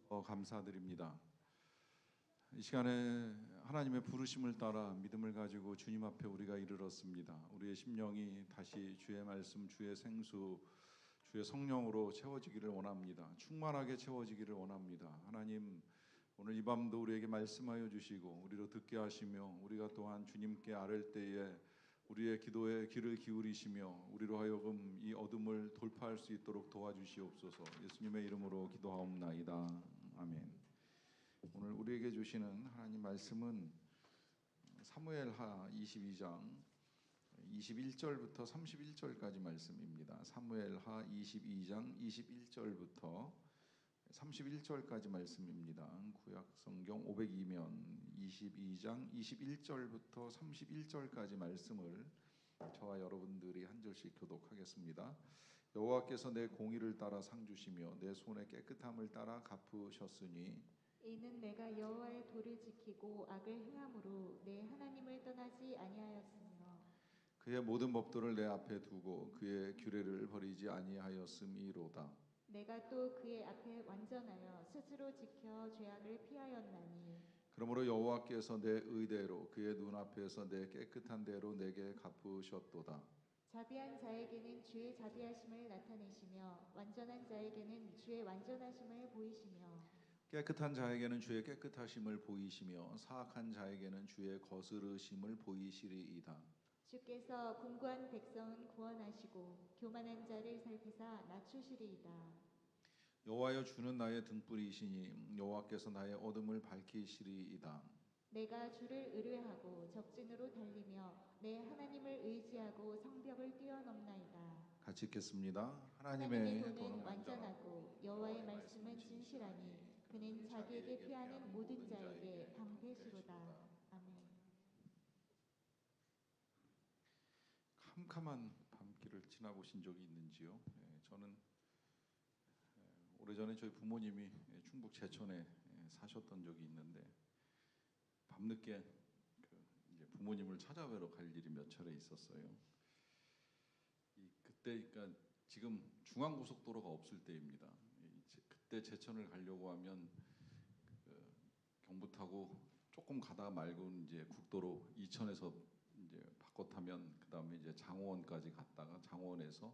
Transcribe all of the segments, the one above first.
감사드립니다. 이 시간에 하나님의 부르심을 따라 믿음을 가지고 주님 앞에 우리가 이르렀습니다. 우리의 심령이 다시 주의 말씀, 주의 생수, 주의 성령으로 채워지기를 원합니다. 충만하게 채워지기를 원합니다. 하나님, 오늘 이 밤도 우리에게 말씀하여 주시고 우리로 듣게 하시며 우리가 또한 주님께 아랠 때에 우리의 기도에 귀를 기울이시며 우리로 하여금 이 어둠을 돌파할 수 있도록 도와주시옵소서. 예수님의 이름으로 기도하옵나이다. 아멘. 오늘 우리에게 주시는 하나님 말씀은 사무엘하 22장 21절부터 31절까지 말씀입니다. 사무엘하 22장 21절부터 31절까지 말씀입니다. 구약 성경 502면 22장 21절부터 31절까지 말씀을 저와 여러분들이 한 절씩 교독하겠습니다. 여호와께서 내 공의를 따라 상 주시며 내 손의 깨끗함을 따라 갚으셨으니 이는 내가 여호와의 도를 지키고 악을 행함으로 내 하나님을 떠나지 아니하였으며 그의 모든 법도를 내 앞에 두고 그의 규례를 버리지 아니하였음이로다. 내가 또 그의 앞에 완전하여 스스로 지켜 죄악을 피하였나니 그러므로 여호와께서 내 의대로 그의 눈앞에서 내 깨끗한 대로 내게 갚으셨도다. 자비한 자에게는 주의 자비하심을 나타내시며 완전한 자에게는 주의 완전하심을 보이시며 깨끗한 자에게는 주의 깨끗하심을 보이시며 사악한 자에게는 주의 거스르심을 보이시리이다. 주께서 공고한 백성은 구원하시고 교만한 자를 살피사 낮추시리이다. 여호와여, 주는 나의 등불이시니 여호와께서 나의 어둠을 밝히시리이다. 내가 주를 의뢰하고 적진으로 달리며 내 하나님을 의지하고 성벽을 뛰어넘나이다. 같이 읽겠습니다. 하나님의 도는 완전하고 여호와의 말씀은 진실하니 그는 자기에게 피하는 모든 자에게 방패시로다. 아멘. 캄캄한 밤길을 지나보신 적이 있는지요? 저는 오래전에 저희 부모님이 충북 제천에 사셨던 적이 있는데 밤늦게 이제 부모님을 찾아뵈러 갈 일이 몇 차례 있었어요. 그때 그러니까 지금 중앙고속도로가 없을 때입니다. 그때 제천을 가려고 하면 경부 타고 조금 가다 말고는 이제 국도로 이천에서 이제 바꿔 타면 그 다음에 이제 장호원까지 갔다가 장호원에서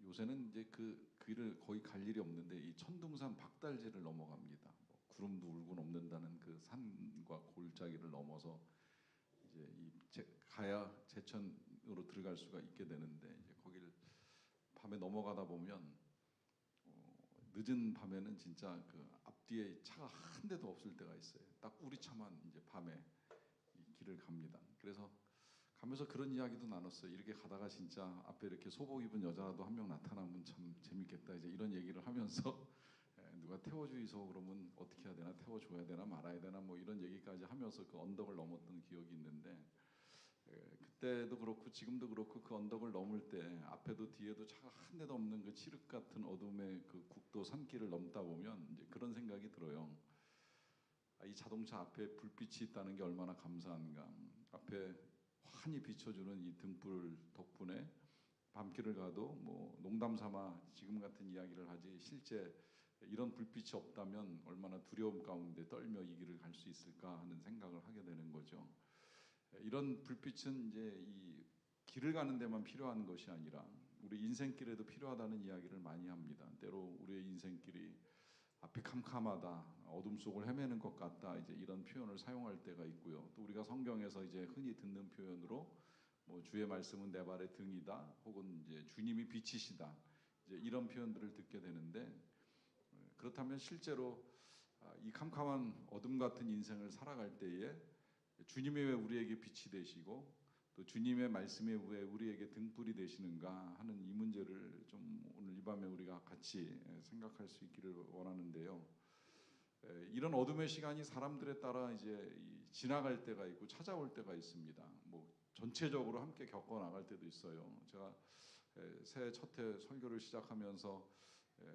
요새는 이제 그 길을 거의 갈 일이 없는데 이 천둥산 박달제를 넘어갑니다. 구름도 울고 넘는다는 그 산과 골짜기를 넘어서 이제 가야 제천으로 들어갈 수가 있게 되는데 이제 거기를 밤에 넘어가다 보면 늦은 밤에는 진짜 그 앞뒤에 차가 한 대도 없을 때가 있어요. 딱 우리 차만 이제 밤에 이 길을 갑니다. 그래서 가면서 그런 이야기도 나눴어요. 이렇게 가다가 진짜 앞에 이렇게 소복 입은 여자도 한 명 나타나면 참 재밌겠다. 이제 이런 얘기를 하면서 누가 태워주이소 그러면 어떻게 해야 되나, 태워줘야 되나 말아야 되나 뭐 이런 얘기까지 하면서 그 언덕을 넘었던 기억이 있는데 그때도 그렇고 지금도 그렇고 그 언덕을 넘을 때 앞에도 뒤에도 차가 한 대도 없는 그 칠흑 같은 어둠의 그 국도 산길을 넘다 보면 이제 그런 생각이 들어요. 이 자동차 앞에 불빛이 있다는 게 얼마나 감사한가. 앞에 환히 비춰주는 이 등불 덕분에 밤길을 가도 뭐 농담 삼아 지금 같은 이야기를 하지 실제 이런 불빛이 없다면 얼마나 두려움 가운데 떨며 이 길을 갈 수 있을까 하는 생각을 하게 되는 거죠. 이런 불빛은 이제 이 길을 가는 데만 필요한 것이 아니라 우리 인생길에도 필요하다는 이야기를 많이 합니다. 때로 우리의 인생길이 앞이 캄캄하다, 어둠 속을 헤매는 것 같다, 이제 이런 표현을 사용할 때가 있고요. 또 우리가 성경에서 이제 흔히 듣는 표현으로 뭐 주의 말씀은 내 발의 등이다, 혹은 이제 주님이 빛이시다, 이제 이런 표현들을 듣게 되는데 그렇다면 실제로 이 캄캄한 어둠 같은 인생을 살아갈 때에 주님이 왜 우리에게 빛이 되시고 또 주님의 말씀이 왜 우리에게 등불이 되시는가 하는 이 문제를 좀 오늘 이 밤에 우리가 같이 생각할 수 있기를 원하는데요. 이런 어둠의 시간이 사람들에 따라 이제 지나갈 때가 있고 찾아올 때가 있습니다. 뭐 전체적으로 함께 겪어 나갈 때도 있어요. 제가 새해 첫 해 설교를 시작하면서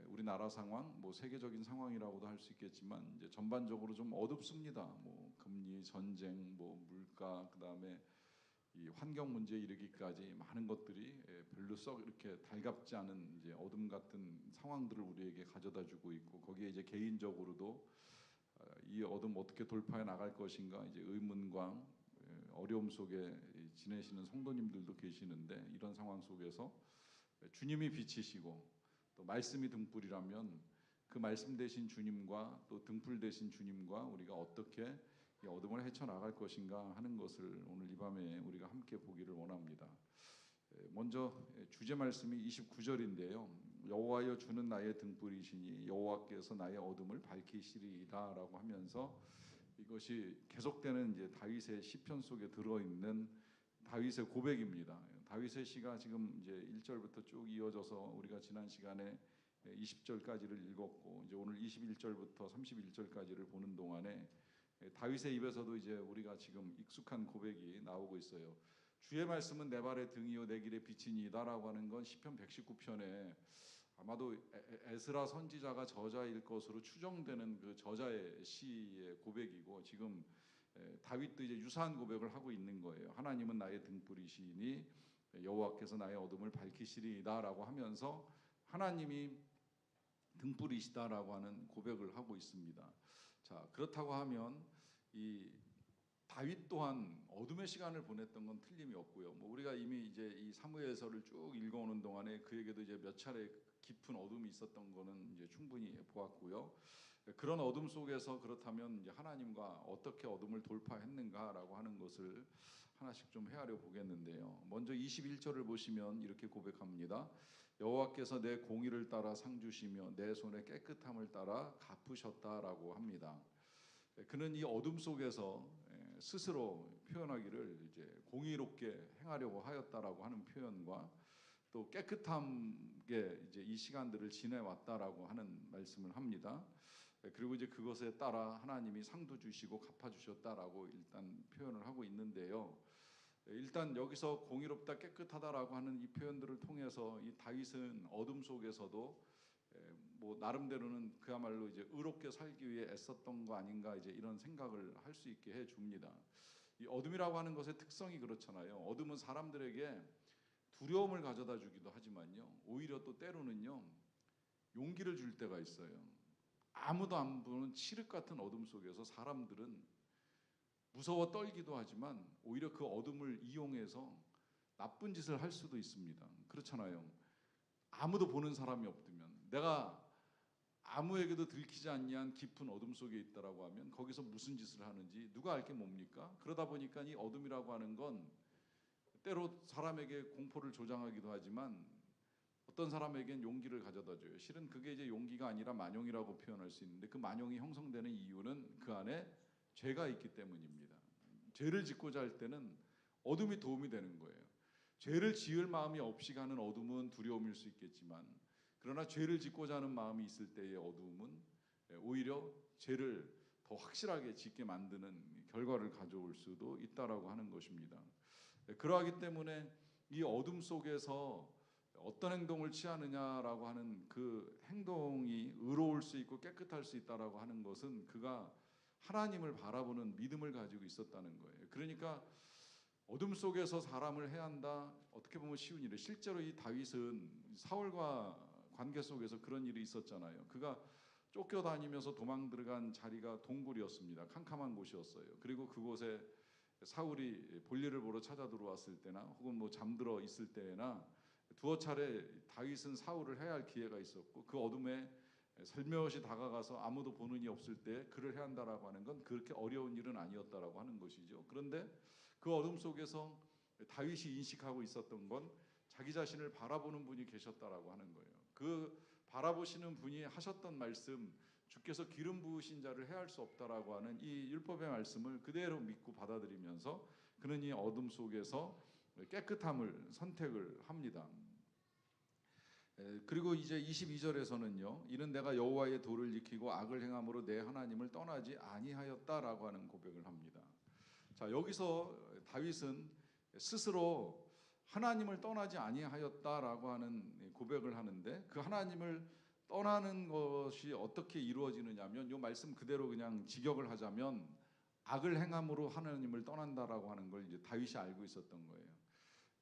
우리나라 상황, 뭐 세계적인 상황이라고도 할 수 있겠지만 이제 전반적으로 좀 어둡습니다. 뭐 금리, 전쟁, 뭐 물가, 그다음에 이 환경 문제에 이르기까지 많은 것들이 별로 썩 이렇게 달갑지 않은 이제 어둠 같은 상황들을 우리에게 가져다주고 있고, 거기에 이제 개인적으로도 이 어둠 어떻게 돌파해 나갈 것인가 이제 의문과 어려움 속에 지내시는 성도님들도 계시는데, 이런 상황 속에서 주님이 빛이시고 또 말씀이 등불이라면 그 말씀 되신 주님과 또 등불 되신 주님과 우리가 어떻게 이 어둠을 헤쳐나갈 것인가 하는 것을 오늘 이 밤에 우리가 함께 보기를 원합니다. 먼저 주제 말씀이 29절인데요. 여호와여 주는 나의 등불이시니 여호와께서 나의 어둠을 밝히시리이다라고 하면서, 이것이 계속되는 이제 다윗의 시편 속에 들어있는 다윗의 고백입니다. 다윗의 시가 지금 이제 1절부터 쭉 이어져서 우리가 지난 시간에 20절까지를 읽었고, 이제 오늘 21절부터 31절까지를 보는 동안에 다윗의 입에서도 이제 우리가 지금 익숙한 고백이 나오고 있어요. 주의 말씀은 내 발의 등이요 내 길의 빛이니이다라고 하는 건 시편 119편에 아마도 에스라 선지자가 저자일 것으로 추정되는 그 저자의 시의 고백이고, 지금 다윗도 이제 유사한 고백을 하고 있는 거예요. 하나님은 나의 등불이시니 여호와께서 나의 어둠을 밝히시리이다라고 하면서 하나님이 등불이시다라고 하는 고백을 하고 있습니다. 자, 그렇다고 하면 이 다윗 또한 어둠의 시간을 보냈던 건 틀림이 없고요. 뭐 우리가 이미 이제 이 사무엘서를 쭉 읽어오는 동안에 그에게도 이제 몇 차례 깊은 어둠이 있었던 거는 이제 충분히 보았고요. 그런 어둠 속에서 그렇다면 이제 하나님과 어떻게 어둠을 돌파했는가라고 하는 것을 하나씩 좀 헤아려 보겠는데요. 먼저 21절을 보시면 이렇게 고백합니다. 여호와께서 내 공의를 따라 상 주시며 내 손의 깨끗함을 따라 갚으셨다라고 합니다. 그는 이 어둠 속에서 스스로 표현하기를 이제 공의롭게 행하려고 하였다라고 하는 표현과 또 깨끗함게 이제 이 시간들을 지내왔다라고 하는 말씀을 합니다. 그리고 이제 그것에 따라 하나님이 상도 주시고 갚아주셨다라고 일단 표현을 하고 있는데요. 일단 여기서 공의롭다 깨끗하다라고 하는 이 표현들을 통해서 이 다윗은 어둠 속에서도 뭐 나름대로는 그야말로 이제 의롭게 살기 위해 애썼던 거 아닌가, 이제 이런 생각을 할 수 있게 해 줍니다. 이 어둠이라고 하는 것의 특성이 그렇잖아요. 어둠은 사람들에게 두려움을 가져다 주기도 하지만요, 오히려 또 때로는요 용기를 줄 때가 있어요. 아무도 안 보는 칠흑 같은 어둠 속에서 사람들은 무서워 떨기도 하지만 오히려 그 어둠을 이용해서 나쁜 짓을 할 수도 있습니다. 그렇잖아요. 아무도 보는 사람이 없으면, 내가 아무에게도 들키지 않는 깊은 어둠 속에 있다라고 하면 거기서 무슨 짓을 하는지 누가 알 게 뭡니까? 그러다 보니까 이 어둠이라고 하는 건 때로 사람에게 공포를 조장하기도 하지만 어떤 사람에겐 용기를 가져다 줘요. 실은 그게 이제 용기가 아니라 만용이라고 표현할 수 있는데, 그 만용이 형성되는 이유는 그 안에 죄가 있기 때문입니다. 죄를 짓고자 할 때는 어둠이 도움이 되는 거예요. 죄를 지을 마음이 없이 가는 어둠은 두려움일 수 있겠지만, 그러나 죄를 짓고자 하는 마음이 있을 때의 어둠은 오히려 죄를 더 확실하게 짓게 만드는 결과를 가져올 수도 있다라고 하는 것입니다. 그러하기 때문에 이 어둠 속에서 어떤 행동을 취하느냐라고 하는 그 행동이 의로울 수 있고 깨끗할 수 있다라고 하는 것은 그가 하나님을 바라보는 믿음을 가지고 있었다는 거예요. 그러니까 어둠 속에서 사람을 해한다, 어떻게 보면 쉬운 일이에요. 실제로 이 다윗은 사울과 관계 속에서 그런 일이 있었잖아요. 그가 쫓겨다니면서 도망 들어간 자리가 동굴이었습니다. 캄캄한 곳이었어요. 그리고 그곳에 사울이 볼일을 보러 찾아 들어왔을 때나 혹은 뭐 잠들어 있을 때나 두어 차례 다윗은 사울을 해야 할 기회가 있었고, 그 어둠에 살며시 다가가서 아무도 보는 이 없을 때 그를 해한다라고 하는 건 그렇게 어려운 일은 아니었다라고 하는 것이죠. 그런데 그 어둠 속에서 다윗이 인식하고 있었던 건 자기 자신을 바라보는 분이 계셨다라고 하는 거예요. 그 바라보시는 분이 하셨던 말씀, 주께서 기름 부으신 자를 해할 수 없다라고 하는 이 율법의 말씀을 그대로 믿고 받아들이면서 그는 이 어둠 속에서 깨끗함을 선택을 합니다. 그리고 이제 22절에서는요, 이는 내가 여호와의 도를 지키고 악을 행함으로 내 하나님을 떠나지 아니하였다라고 하는 고백을 합니다. 자, 여기서 다윗은 스스로 하나님을 떠나지 아니하였다라고 하는 고백을 하는데, 그 하나님을 떠나는 것이 어떻게 이루어지느냐면 이 말씀 그대로 그냥 직역을 하자면 악을 행함으로 하나님을 떠난다라고 하는 걸 이제 다윗이 알고 있었던 거예요.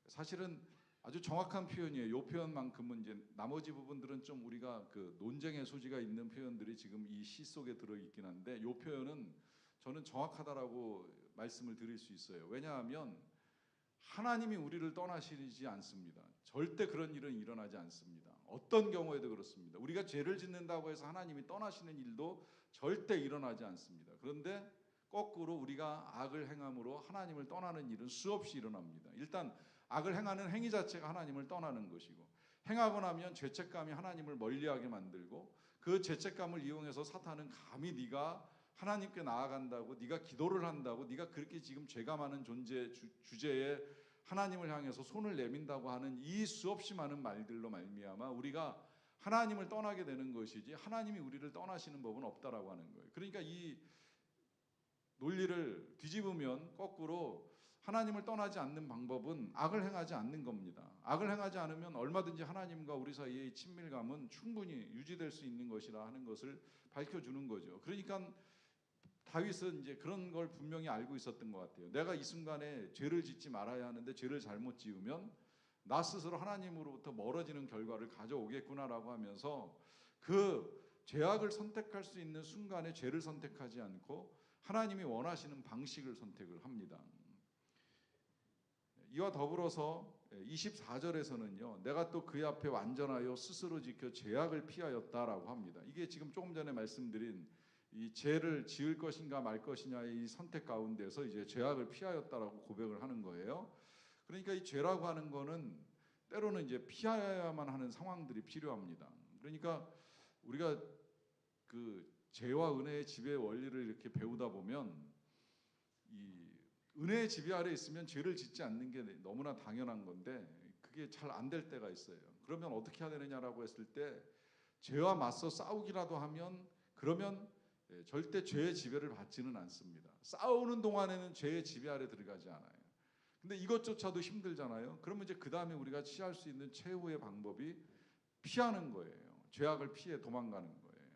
사실은 아주 정확한 표현이에요. 이 표현만큼은 이제 나머지 부분들은 좀 우리가 그 논쟁의 소지가 있는 표현들이 지금 이 시 속에 들어 있긴 한데 이 표현은 저는 정확하다라고 말씀을 드릴 수 있어요. 왜냐하면 하나님이 우리를 떠나시지 않습니다. 절대 그런 일은 일어나지 않습니다. 어떤 경우에도 그렇습니다. 우리가 죄를 짓는다고 해서 하나님이 떠나시는 일도 절대 일어나지 않습니다. 그런데 거꾸로 우리가 악을 행함으로 하나님을 떠나는 일은 수없이 일어납니다. 일단 악을 행하는 행위 자체가 하나님을 떠나는 것이고, 행하고 나면 죄책감이 하나님을 멀리하게 만들고, 그 죄책감을 이용해서 사탄은 감히 네가 하나님께 나아간다고, 네가 기도를 한다고, 네가 그렇게 지금 죄가 많은 주제에 하나님을 향해서 손을 내민다고 하는 이 수없이 많은 말들로 말미암아 우리가 하나님을 떠나게 되는 것이지 하나님이 우리를 떠나시는 법은 없다라고 하는 거예요. 그러니까 이 논리를 뒤집으면 거꾸로 하나님을 떠나지 않는 방법은 악을 행하지 않는 겁니다. 악을 행하지 않으면 얼마든지 하나님과 우리 사이의 친밀감은 충분히 유지될 수 있는 것이라 하는 것을 밝혀주는 거죠. 그러니까 다윗은 이제 그런 걸 분명히 알고 있었던 것 같아요. 내가 이 순간에 죄를 짓지 말아야 하는데 죄를 잘못 지으면 나 스스로 하나님으로부터 멀어지는 결과를 가져오겠구나라고 하면서 그 죄악을 선택할 수 있는 순간에 죄를 선택하지 않고 하나님이 원하시는 방식을 선택을 합니다. 이와 더불어서 24절에서는요, 내가 또 그의 앞에 완전하여 스스로 지켜 죄악을 피하였다라고 합니다. 이게 지금 조금 전에 말씀드린 이 죄를 지을 것인가 말 것이냐의 이 선택 가운데서 이제 죄악을 피하였다라고 고백을 하는 거예요. 그러니까 이 죄라고 하는 거는 때로는 이제 피하야만 하는 상황들이 필요합니다. 그러니까 우리가 그 죄와 은혜의 지배 원리를 이렇게 배우다 보면 이 은혜의 지배 아래 있으면 죄를 짓지 않는 게 너무나 당연한 건데 그게 잘 안 될 때가 있어요. 그러면 어떻게 해야 되느냐라고 했을 때 죄와 맞서 싸우기라도 하면 그러면 절대 죄의 지배를 받지는 않습니다. 싸우는 동안에는 죄의 지배 아래 들어가지 않아요. 근데 이것조차도 힘들잖아요. 그러면 이제 그 다음에 우리가 취할 수 있는 최후의 방법이 피하는 거예요. 죄악을 피해 도망가는 거예요.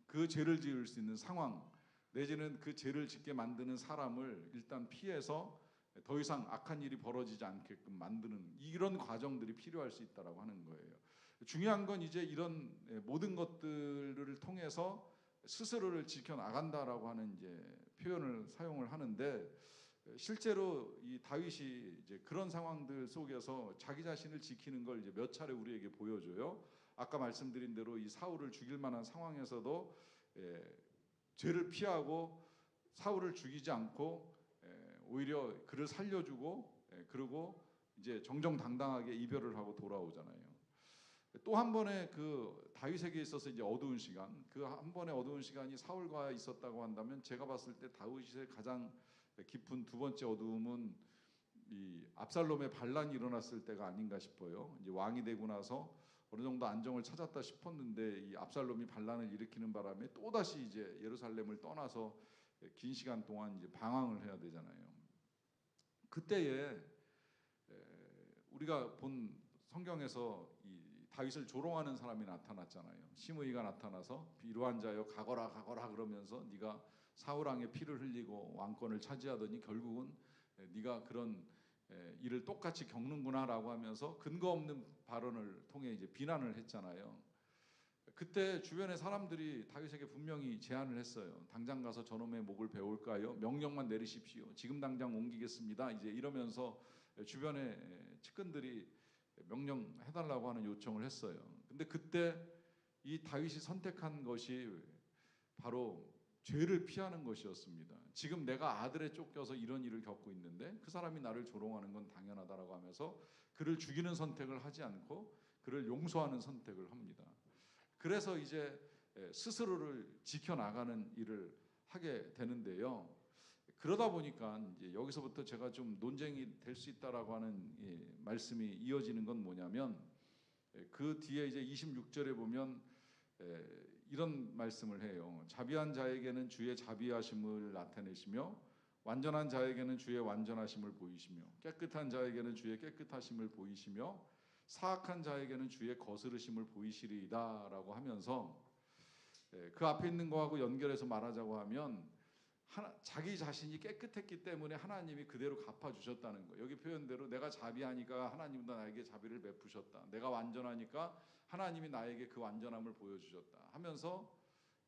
그 죄를 지을 수 있는 상황 내지는 그 죄를 짓게 만드는 사람을 일단 피해서 더 이상 악한 일이 벌어지지 않게끔 만드는 이런 과정들이 필요할 수 있다라고 하는 거예요. 중요한 건 이제 이런 모든 것들을 통해서 스스로를 지켜 나간다라고 하는 이제 표현을 사용을 하는데 실제로 이 다윗이 이제 그런 상황들 속에서 자기 자신을 지키는 걸 이제 몇 차례 우리에게 보여줘요. 아까 말씀드린 대로 이 사울을 죽일 만한 상황에서도 죄를 피하고 사울을 죽이지 않고 오히려 그를 살려주고 그리고 이제 정정당당하게 이별을 하고 돌아오잖아요. 또 한 번의 그 다윗에게 있어서 이제 어두운 시간, 그 한 번의 어두운 시간이 사울과 있었다고 한다면 제가 봤을 때 다윗의 가장 깊은 두 번째 어두움은 이 압살롬의 반란이 일어났을 때가 아닌가 싶어요. 이제 왕이 되고 나서 어느 정도 안정을 찾았다 싶었는데 이 압살롬이 반란을 일으키는 바람에 또 다시 이제 예루살렘을 떠나서 긴 시간 동안 이제 방황을 해야 되잖아요. 그때에 우리가 본 성경에서 이 다윗을 조롱하는 사람이 나타났잖아요. 시므이가 나타나서 이러한 자여 가거라 가거라 그러면서 네가 사울 왕의 피를 흘리고 왕권을 차지하더니 결국은 네가 그런 일을 똑같이 겪는구나라고 하면서 근거 없는 발언을 통해 이제 비난을 했잖아요. 그때 주변의 사람들이 다윗에게 분명히 제안을 했어요. 당장 가서 저놈의 목을 베울까요? 명령만 내리십시오. 지금 당장 옮기겠습니다. 이제 이러면서 주변의 측근들이 명령해달라고 하는 요청을 했어요. 근데 그때 이 다윗이 선택한 것이 바로 죄를 피하는 것이었습니다. 지금 내가 아들에 쫓겨서 이런 일을 겪고 있는데 그 사람이 나를 조롱하는 건 당연하다라고 하면서 그를 죽이는 선택을 하지 않고 그를 용서하는 선택을 합니다. 그래서 이제 스스로를 지켜나가는 일을 하게 되는데요. 그러다 보니까 이제 여기서부터 제가 좀 논쟁이 될 수 있다라고 하는 말씀이 이어지는 건 뭐냐면 그 뒤에 이제 26절에 보면 이런 말씀을 해요. 자비한 자에게는 주의 자비하심을 나타내시며 완전한 자에게는 주의 완전하심을 보이시며 깨끗한 자에게는 주의 깨끗하심을 보이시며 사악한 자에게는 주의 거스르심을 보이시리이다라고 하면서 그 앞에 있는 거하고 연결해서 말하자고 하면 자기 자신이 깨끗했기 때문에 하나님이 그대로 갚아주셨다는 거. 여기 표현대로 내가 자비하니까 하나님도 나에게 자비를 베푸셨다. 내가 완전하니까 하나님이 나에게 그 완전함을 보여주셨다 하면서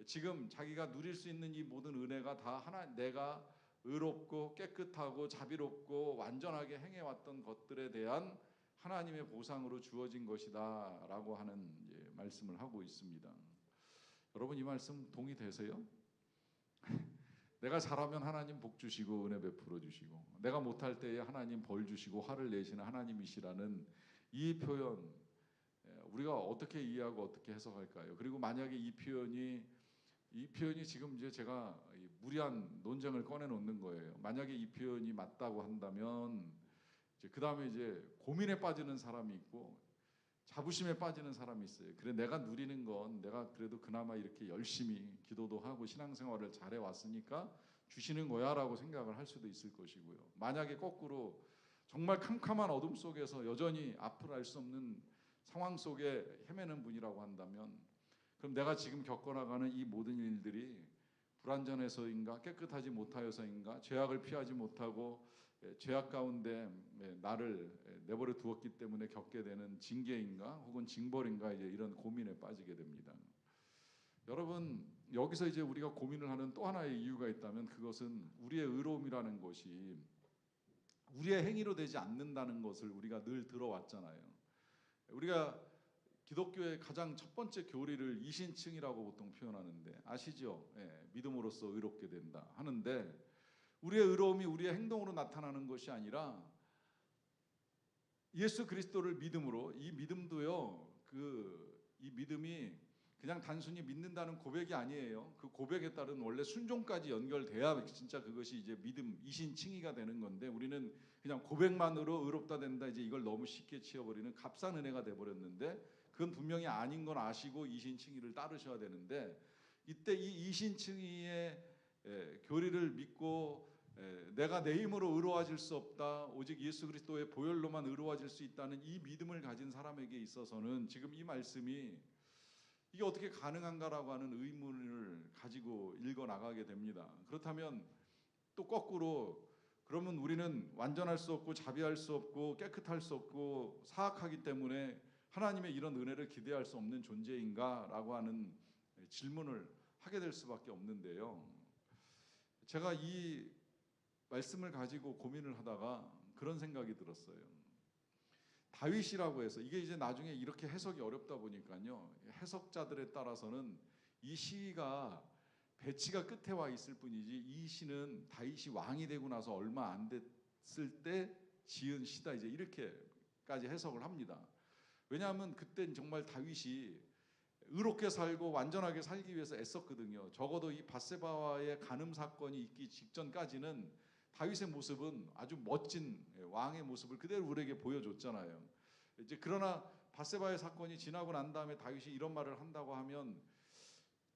지금 자기가 누릴 수 있는 이 모든 은혜가 다 내가 의롭고 깨끗하고 자비롭고 완전하게 행해왔던 것들에 대한 하나님의 보상으로 주어진 것이다 라고 하는 말씀을 하고 있습니다. 여러분 이 말씀 동의되세요? 내가 잘하면 하나님 복 주시고 은혜 베풀어 주시고 내가 못할 때에 하나님 벌 주시고 화를 내시는 하나님이시라는 이 표현 우리가 어떻게 이해하고 어떻게 해석할까요? 그리고 만약에 이 표현이 지금 이제 제가 무리한 논쟁을 꺼내 놓는 거예요. 만약에 이 표현이 맞다고 한다면 그 다음에 이제 고민에 빠지는 사람이 있고 자부심에 빠지는 사람이 있어요. 그래 내가 누리는 건 내가 그래도 그나마 이렇게 열심히 기도도 하고 신앙생활을 잘해 왔으니까 주시는 거야라고 생각을 할 수도 있을 것이고요. 만약에 거꾸로 정말 캄캄한 어둠 속에서 여전히 앞을 알 수 없는 상황 속에 헤매는 분이라고 한다면 그럼 내가 지금 겪어나가는 이 모든 일들이 불완전해서인가 깨끗하지 못하여서인가 죄악을 피하지 못하고 죄악 가운데 나를 내버려 두었기 때문에 겪게 되는 징계인가 혹은 징벌인가 이제 이런 고민에 빠지게 됩니다. 여러분 여기서 이제 우리가 고민을 하는 또 하나의 이유가 있다면 그것은 우리의 의로움이라는 것이 우리의 행위로 되지 않는다는 것을 우리가 늘 들어왔잖아요. 우리가 기독교의 가장 첫 번째 교리를 이신층이라고 보통 표현하는데 아시죠? 믿음으로써 의롭게 된다 하는데 우리의 의로움이 우리의 행동으로 나타나는 것이 아니라 예수 그리스도를 믿음으로 이 믿음도요 이 믿음이 그냥 단순히 믿는다는 고백이 아니에요. 그 고백에 따른 원래 순종까지 연결돼야 진짜 그것이 이제 믿음 이신칭의가 되는 건데 우리는 그냥 고백만으로 의롭다 된다 이제 이걸 너무 쉽게 치어버리는 값싼 은혜가 돼버렸는데 그건 분명히 아닌 건 아시고 이신칭의를 따르셔야 되는데 이때 이 이신칭의의 교리를 믿고 내가 내 힘으로 의로워질 수 없다 오직 예수 그리스도의 보혈로만 의로워질 수 있다는 이 믿음을 가진 사람에게 있어서는 지금 이 말씀이 이게 어떻게 가능한가라고 하는 의문을 가지고 읽어나가게 됩니다. 그렇다면 또 거꾸로 그러면 우리는 완전할 수 없고 자비할 수 없고 깨끗할 수 없고 사악하기 때문에 하나님의 이런 은혜를 기대할 수 없는 존재인가라고 하는 질문을 하게 될 수밖에 없는데요. 제가 이 말씀을 가지고 고민을 하다가 그런 생각이 들었어요. 다윗이라고 해서 이게 이제 나중에 이렇게 해석이 어렵다 보니까요. 해석자들에 따라서는 이 시가 배치가 끝에 와 있을 뿐이지 이 시는 다윗이 왕이 되고 나서 얼마 안 됐을 때 지은 시다 이제 이렇게까지 해석을 합니다. 왜냐하면 그땐 정말 다윗이 의롭게 살고 완전하게 살기 위해서 애썼거든요. 적어도 이 밧세바와의 간음 사건이 있기 직전까지는 다윗의 모습은 아주 멋진 왕의 모습을 그대로 우리에게 보여줬잖아요. 이제 그러나 밧세바의 사건이 지나고 난 다음에 다윗이 이런 말을 한다고 하면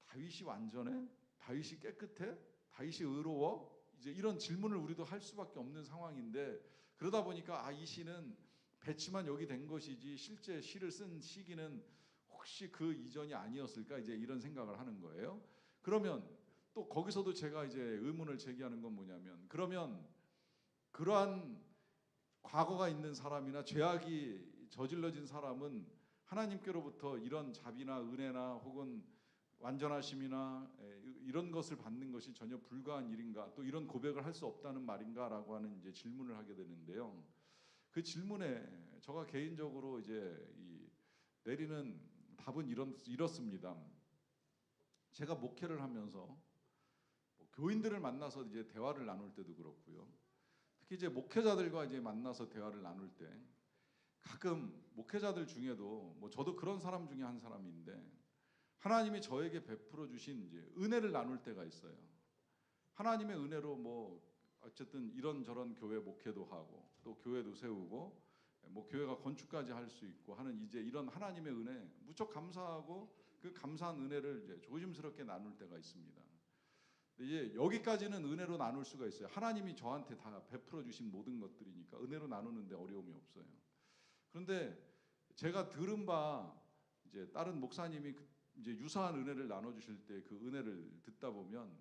다윗이 완전해? 다윗이 깨끗해? 다윗이 의로워? 이제 이런 질문을 우리도 할 수밖에 없는 상황인데 그러다 보니까 이 시는 배치만 여기 된 것이지 실제 시를 쓴 시기는 혹시 그 이전이 아니었을까 이제 이런 생각을 하는 거예요. 그러면 또 거기서도 제가 이제 의문을 제기하는 건 뭐냐면 그러면 그러한 과거가 있는 사람이나 죄악이 저질러진 사람은 하나님께로부터 이런 자비나 은혜나 혹은 완전하심이나 이런 것을 받는 것이 전혀 불가한 일인가 또 이런 고백을 할 수 없다는 말인가라고 하는 이제 질문을 하게 되는데요. 그 질문에 제가 개인적으로 이제 내리는 답은 이렇습니다. 제가 목회를 하면서 교인들을 만나서 이제 대화를 나눌 때도 그렇고요. 특히 이제 목회자들과 이제 만나서 대화를 나눌 때 가끔 목회자들 중에도 저도 그런 사람 중에 한 사람인데 하나님이 저에게 베풀어 주신 이제 은혜를 나눌 때가 있어요. 하나님의 은혜로 어쨌든 이런저런 교회 목회도 하고 또 교회도 세우고 교회가 건축까지 할 수 있고 하는 이제 이런 하나님의 은혜 무척 감사하고 그 감사한 은혜를 이제 조심스럽게 나눌 때가 있습니다. 이제 여기까지는 은혜로 나눌 수가 있어요. 하나님이 저한테 다 베풀어 주신 모든 것들이니까 은혜로 나누는데 어려움이 없어요. 그런데 제가 들은 바 이제 다른 목사님이 이제 유사한 은혜를 나눠 주실 때 그 은혜를 듣다 보면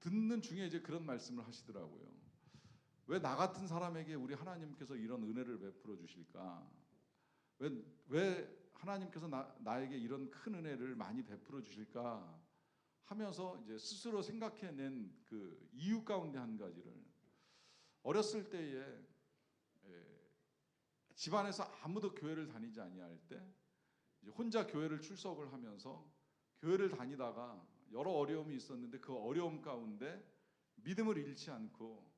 듣는 중에 이제 그런 말씀을 하시더라고요. 왜 나 같은 사람에게 우리 하나님께서 이런 은혜를 베풀어 주실까? 왜 하나님께서 나에게 이런 큰 은혜를 많이 베풀어 주실까? 하면서 이제 스스로 생각해낸 그 이유 가운데 한 가지를, 어렸을 때에 집안에서 아무도 교회를 다니지 아니할 때 이제 혼자 교회를 출석을 하면서 교회를 다니다가 여러 어려움이 있었는데 그 어려움 가운데 믿음을 잃지 않고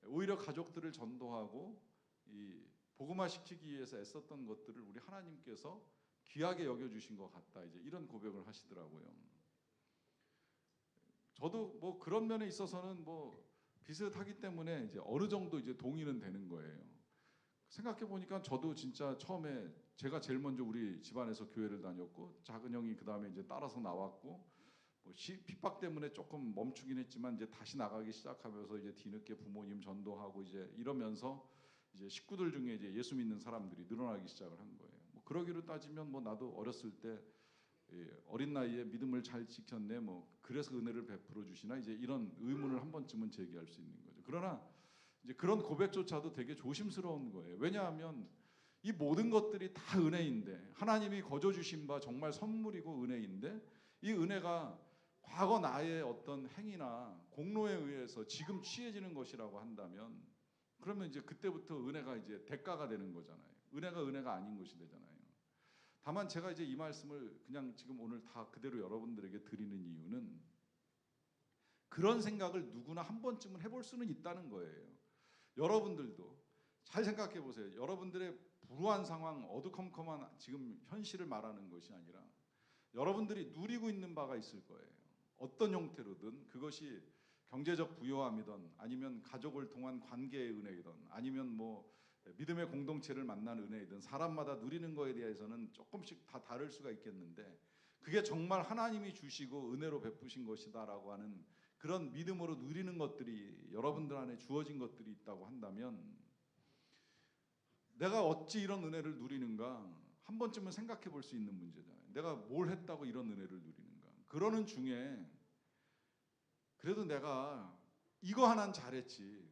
오히려 가족들을 전도하고 이 복음화 시키기 위해서 애썼던 것들을 우리 하나님께서 귀하게 여겨주신 것 같다, 이제 이런 고백을 하시더라고요. 저도 뭐 그런 면에 있어서는 뭐 비슷하기 때문에 이제 어느 정도 이제 동의는 되는 거예요. 생각해 보니까 저도 진짜 처음에 제가 제일 먼저 우리 집안에서 교회를 다녔고, 작은 형이 그 다음에 이제 따라서 나왔고, 뭐 핍박 때문에 조금 멈추긴 했지만 이제 다시 나가기 시작하면서 이제 뒤늦게 부모님 전도하고 이제 이러면서 이제 식구들 중에 이제 예수 믿는 사람들이 늘어나기 시작을 한 거예요. 뭐 그러기로 따지면 뭐 나도 어렸을 때 어린 나이에 믿음을 잘 지켰네, 뭐 그래서 은혜를 베풀어 주시나, 이제 이런 의문을 한 번쯤은 제기할 수 있는 거죠. 그러나 이제 그런 고백조차도 되게 조심스러운 거예요. 왜냐하면 이 모든 것들이 다 은혜인데, 하나님이 거저 주신 바 정말 선물이고 은혜인데, 이 은혜가 과거 나의 어떤 행위나 공로에 의해서 지금 취해지는 것이라고 한다면, 그러면 이제 그때부터 은혜가 이제 대가가 되는 거잖아요. 은혜가 아닌 것이 되잖아요. 다만 제가 이제 이 말씀을 그냥 지금 오늘 다 그대로 여러분들에게 드리는 이유는, 그런 생각을 누구나 한 번쯤은 해볼 수는 있다는 거예요. 여러분들도 잘 생각해 보세요. 여러분들의 불우한 상황, 어두컴컴한 지금 현실을 말하는 것이 아니라 여러분들이 누리고 있는 바가 있을 거예요. 어떤 형태로든, 그것이 경제적 부요함이든 아니면 가족을 통한 관계의 은혜이든 아니면 뭐 믿음의 공동체를 만난 은혜이든, 사람마다 누리는 거에 대해서는 조금씩 다 다를 수가 있겠는데, 그게 정말 하나님이 주시고 은혜로 베푸신 것이다라고 하는 그런 믿음으로 누리는 것들이 여러분들 안에 주어진 것들이 있다고 한다면, 내가 어찌 이런 은혜를 누리는가 한 번쯤은 생각해 볼 수 있는 문제잖아요. 내가 뭘 했다고 이런 은혜를 누리는가. 그러는 중에 그래도 내가 이거 하나는 잘했지,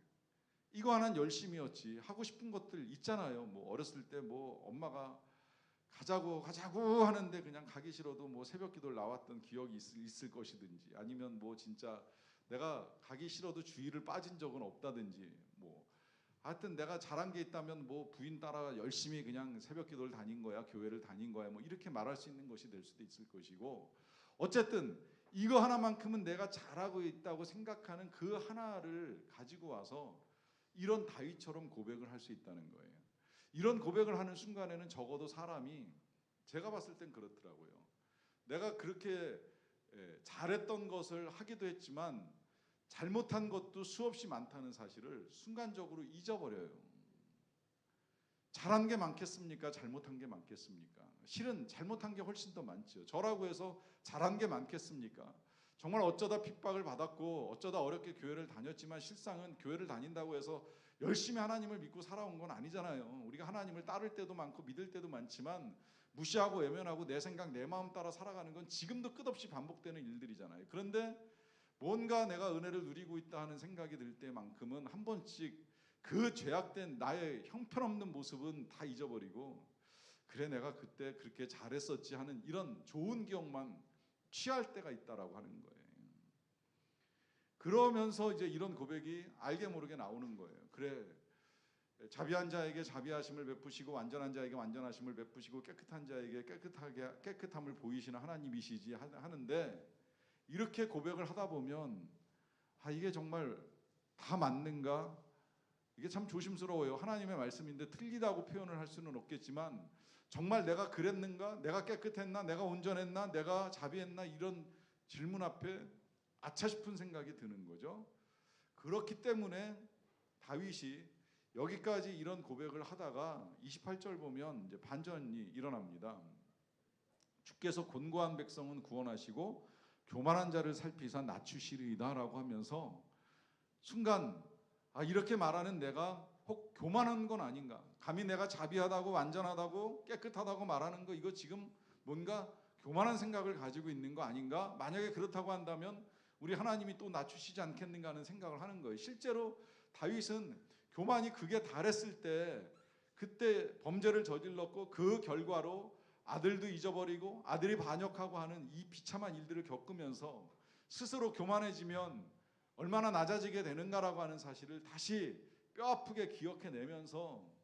이거 하나는 열심히 했지 하고 싶은 것들 있잖아요. 뭐 어렸을 때 뭐 엄마가 가자고 하는데 그냥 가기 싫어도 뭐 새벽 기도를 나왔던 기억이 있을 것이든지, 아니면 뭐 진짜 내가 가기 싫어도 주일을 빠진 적은 없다든지, 뭐 하여튼 내가 잘한 게 있다면 뭐 부인 따라 열심히 그냥 새벽 기도를 다닌 거야, 교회를 다닌 거야, 뭐 이렇게 말할 수 있는 것이 될 수도 있을 것이고, 어쨌든 이거 하나만큼은 내가 잘하고 있다고 생각하는 그 하나를 가지고 와서 이런 다윗처럼 고백을 할 수 있다는 거예요. 이런 고백을 하는 순간에는 적어도 사람이, 제가 봤을 땐 그렇더라고요. 내가 그렇게 잘했던 것을 하기도 했지만 잘못한 것도 수없이 많다는 사실을 순간적으로 잊어버려요. 잘한 게 많겠습니까? 잘못한 게 많겠습니까? 실은 잘못한 게 훨씬 더 많죠. 저라고 해서 잘한 게 많겠습니까? 정말 어쩌다 핍박을 받았고 어쩌다 어렵게 교회를 다녔지만, 실상은 교회를 다닌다고 해서 열심히 하나님을 믿고 살아온 건 아니잖아요. 우리가 하나님을 따를 때도 많고 믿을 때도 많지만, 무시하고 외면하고 내 생각 내 마음 따라 살아가는 건 지금도 끝없이 반복되는 일들이잖아요. 그런데 뭔가 내가 은혜를 누리고 있다 하는 생각이 들 때만큼은 한 번씩 그 죄악된 나의 형편없는 모습은 다 잊어버리고, 그래 내가 그때 그렇게 잘했었지 하는 이런 좋은 기억만 취할 때가 있다라고 하는 거예요. 그러면서 이제 이런 고백이 알게 모르게 나오는 거예요. 그래, 자비한 자에게 자비하심을 베푸시고 완전한 자에게 완전하심을 베푸시고 깨끗한 자에게 깨끗함을 보이시는 하나님이시지 하는데, 이렇게 고백을 하다 보면 이게 정말 다 맞는가? 이게 참 조심스러워요. 하나님의 말씀인데 틀리다고 표현을 할 수는 없겠지만, 정말 내가 그랬는가? 내가 깨끗했나? 내가 온전했나? 내가 자비했나? 이런 질문 앞에 아차 싶은 생각이 드는 거죠. 그렇기 때문에 다윗이 여기까지 이런 고백을 하다가 28절 보면 이제 반전이 일어납니다. 주께서 곤고한 백성은 구원하시고 교만한 자를 살피사 낮추시리이다라고 하면서, 순간 이렇게 말하는 내가 혹 교만한 건 아닌가? 감히 내가 자비하다고 완전하다고 깨끗하다고 말하는 거, 이거 지금 뭔가 교만한 생각을 가지고 있는 거 아닌가? 만약에 그렇다고 한다면 우리 하나님이 또 낮추시지 않겠는가 하는 생각을 하는 거예요. 실제로 다윗은 교만이 극에 달했을 때 그때 범죄를 저질렀고 그 결과로 아들도 잊어버리고 아들이 반역하고 하는 이 비참한 일들을 겪으면서 스스로 교만해지면 얼마나 낮아지게 되는가라고 하는 사실을 다시 뼈아프게 기억해내면서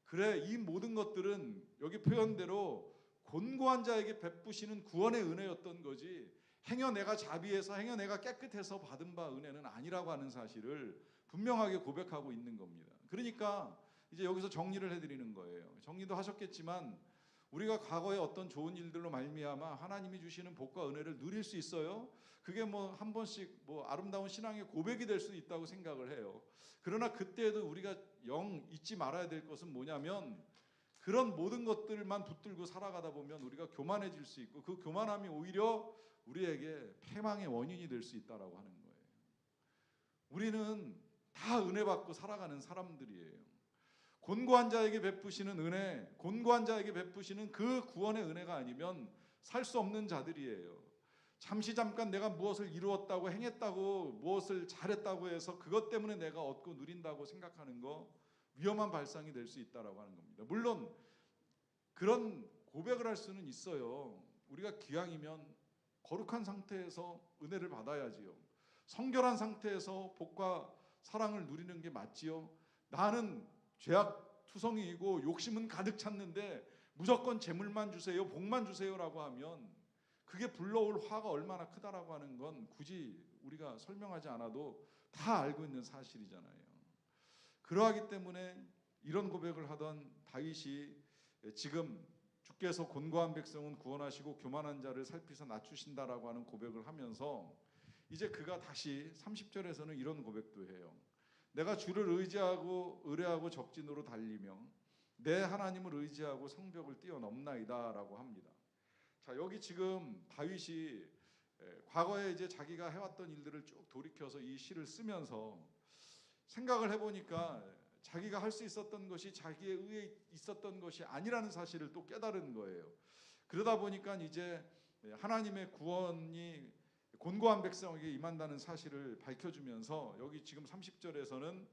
그래, 이 모든 것들은 여기 표현대로 곤고한 자에게 베푸시는 구원의 은혜였던 거지 행여 내가 자비해서 행여 내가 깨끗해서 받은 바 은혜는 아니라고 하는 사실을 분명하게 고백하고 있는 겁니다. 그러니까 이제 여기서 정리를 해드리는 거예요. 정리도 하셨겠지만 우리가 과거에 어떤 좋은 일들로 말미암아 하나님이 주시는 복과 은혜를 누릴 수 있어요. 그게 뭐 한 번씩 뭐 아름다운 신앙의 고백이 될 수 있다고 생각을 해요. 그러나 그때에도 우리가 영 잊지 말아야 될 것은 뭐냐면 그런 모든 것들만 붙들고 살아가다 보면 우리가 교만해질 수 있고 그 교만함이 오히려 우리에게 패망의 원인이 될 수 있다라고 하는 거예요. 우리는 다 은혜 받고 살아가는 사람들이에요. 곤고한 자에게 베푸시는 은혜, 곤고한 자에게 베푸시는 그 구원의 은혜가 아니면 살 수 없는 자들이에요. 잠깐 내가 무엇을 이루었다고 행했다고 무엇을 잘했다고 해서 그것 때문에 내가 얻고 누린다고 생각하는 거 위험한 발상이 될 수 있다라고 하는 겁니다. 물론 그런 고백을 할 수는 있어요. 우리가 기왕이면 거룩한 상태에서 은혜를 받아야지요. 성결한 상태에서 복과 사랑을 누리는 게 맞지요. 나는 죄악 투성이이고 욕심은 가득 찼는데 무조건 재물만 주세요, 복만 주세요라고 하면 그게 불러올 화가 얼마나 크다라고 하는 건 굳이 우리가 설명하지 않아도 다 알고 있는 사실이잖아요. 그러하기 때문에 이런 고백을 하던 다윗이 지금 주께서 곤고한 백성은 구원하시고 교만한 자를 살피사 낮추신다라고 하는 고백을 하면서 이제 그가 다시 30절에서는 이런 고백도 해요. 내가 주를 의지하고 의뢰하고 적진으로 달리며 내 하나님을 의지하고 성벽을 뛰어넘나이다 라고 합니다. 자, 여기 지금 다윗이 과거에 이제 자기가 해왔던 일들을 쭉 돌이켜서 이 시를 쓰면서 생각을 해보니까 자기가 할 수 있었던 것이 자기의 의에 있었던 것이 아니라는 사실을 또 깨달은 거예요. 그러다 보니까 이제 하나님의 구원이 곤고한 백성에게 임한다는 사실을 밝혀주면서 여기 지금 30절에서는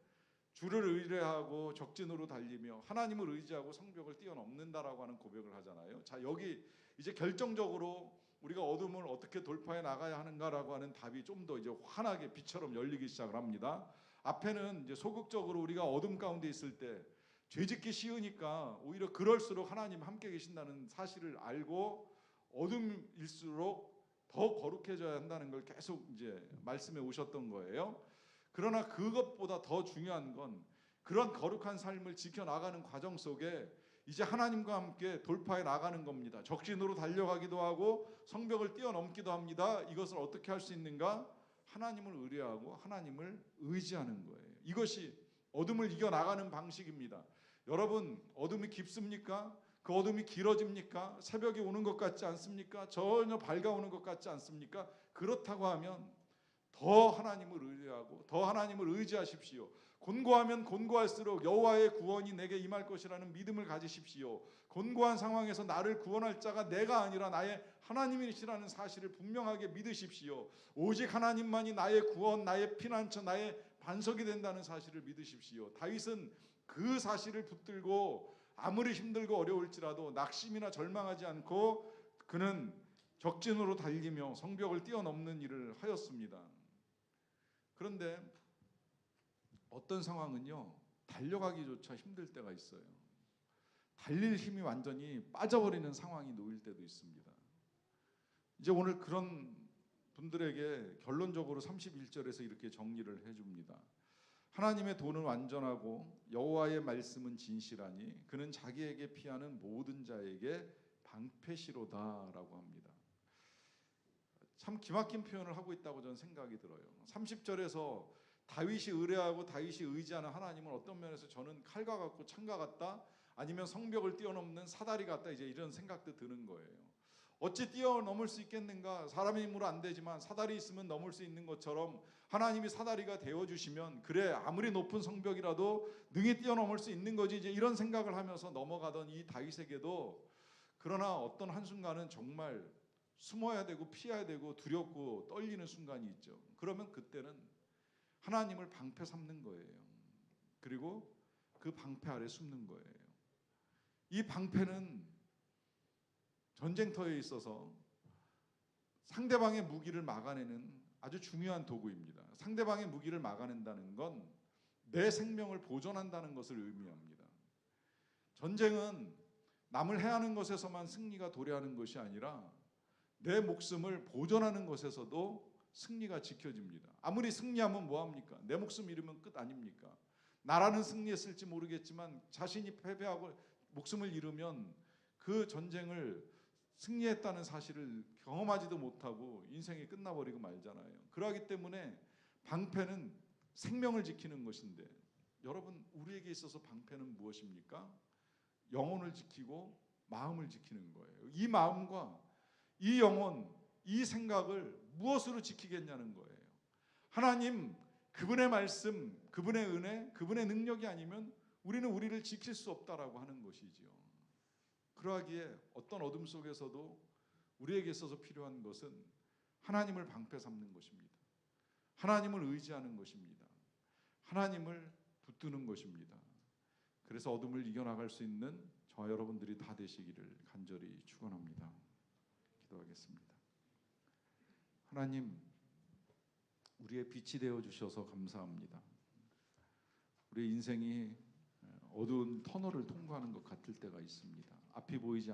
주를 의뢰하고 적진으로 달리며 하나님을 의지하고 성벽을 뛰어넘는다라고 하는 고백을 하잖아요. 자, 여기 이제 결정적으로 우리가 어둠을 어떻게 돌파해 나가야 하는가라고 하는 답이 좀 더 이제 환하게 빛처럼 열리기 시작을 합니다. 앞에는 이제 소극적으로 우리가 어둠 가운데 있을 때 죄짓기 쉬우니까 오히려 그럴수록 하나님 함께 계신다는 사실을 알고 어둠일수록 더 거룩해져야 한다는 걸 계속 이제 말씀해 오셨던 거예요. 그러나 그것보다 더 중요한 건 그런 거룩한 삶을 지켜나가는 과정 속에 이제 하나님과 함께 돌파해 나가는 겁니다. 적진으로 달려가기도 하고 성벽을 뛰어넘기도 합니다. 이것을 어떻게 할 수 있는가? 하나님을 의뢰하고 하나님을 의지하는 거예요. 이것이 어둠을 이겨나가는 방식입니다. 여러분, 어둠이 깊습니까? 그 어둠이 길어집니까? 새벽이 오는 것 같지 않습니까? 전혀 밝아오는 것 같지 않습니까? 그렇다고 하면 더 하나님을 의뢰하고 더 하나님을 의지하십시오. 곤고하면 곤고할수록 여호와의 구원이 내게 임할 것이라는 믿음을 가지십시오. 곤고한 상황에서 나를 구원할 자가 내가 아니라 나의 하나님이시라는 사실을 분명하게 믿으십시오. 오직 하나님만이 나의 구원, 나의 피난처, 나의 반석이 된다는 사실을 믿으십시오. 다윗은 그 사실을 붙들고 아무리 힘들고 어려울지라도 낙심이나 절망하지 않고 그는 적진으로 달리며 성벽을 뛰어넘는 일을 하였습니다. 그런데 어떤 상황은요, 달려가기조차 힘들 때가 있어요. 달릴 힘이 완전히 빠져버리는 상황이 놓일 때도 있습니다. 이제 오늘 그런 분들에게 결론적으로 31절에서 이렇게 정리를 해줍니다. 하나님의 도는 완전하고 여호와의 말씀은 진실하니 그는 자기에게 피하는 모든 자에게 방패시로다라고 합니다. 참 기막힌 표현을 하고 있다고 저는 생각이 들어요. 30절에서 다윗이 의뢰하고 다윗이 의지하는 하나님은 어떤 면에서 저는 칼과 같고 창과 같다, 아니면 성벽을 뛰어넘는 사다리 같다, 이제 이런 생각도 드는 거예요. 어찌 뛰어넘을 수 있겠는가? 사람의 힘으로 안 되지만 사다리 있으면 넘을 수 있는 것처럼 하나님이 사다리가 되어주시면 그래, 아무리 높은 성벽이라도 능히 뛰어넘을 수 있는 거지, 이제 이런 생각을 하면서 넘어가던 이 다윗에게도 그러나 어떤 한순간은 정말 숨어야 되고 피해야 되고 두렵고 떨리는 순간이 있죠. 그러면 그때는 하나님을 방패 삼는 거예요. 그리고 그 방패 아래 숨는 거예요. 이 방패는 전쟁터에 있어서 상대방의 무기를 막아내는 아주 중요한 도구입니다. 상대방의 무기를 막아낸다는 건 내 생명을 보존한다는 것을 의미합니다. 전쟁은 남을 해하는 것에서만 승리가 도래하는 것이 아니라 내 목숨을 보존하는 것에서도 승리가 지켜집니다. 아무리 승리하면 뭐합니까? 내 목숨 잃으면 끝 아닙니까? 나라는 승리했을지 모르겠지만 자신이 패배하고 목숨을 잃으면 그 전쟁을 승리했다는 사실을 경험하지도 못하고 인생이 끝나버리고 말잖아요. 그러기 때문에 방패는 생명을 지키는 것인데, 여러분, 우리에게 있어서 방패는 무엇입니까? 영혼을 지키고 마음을 지키는 거예요. 이 마음과 이 영혼, 이 생각을 무엇으로 지키겠냐는 거예요. 하나님, 그분의 말씀, 그분의 은혜, 그분의 능력이 아니면 우리는 우리를 지킬 수 없다라고 하는 것이지요. 그러하기에 어떤 어둠 속에서도 우리에게 있어서 필요한 것은 하나님을 방패 삼는 것입니다. 하나님을 의지하는 것입니다. 하나님을 붙드는 것입니다. 그래서 어둠을 이겨나갈 수 있는 저와 여러분들이 다 되시기를 간절히 축원합니다. 기도하겠습니다. 하나님, 우리의 빛이 되어 주셔서 감사합니다. 우리의 인생이 어두운 터널을 통과하는 것 같을 때가 있습니다. 앞이 보이지 않고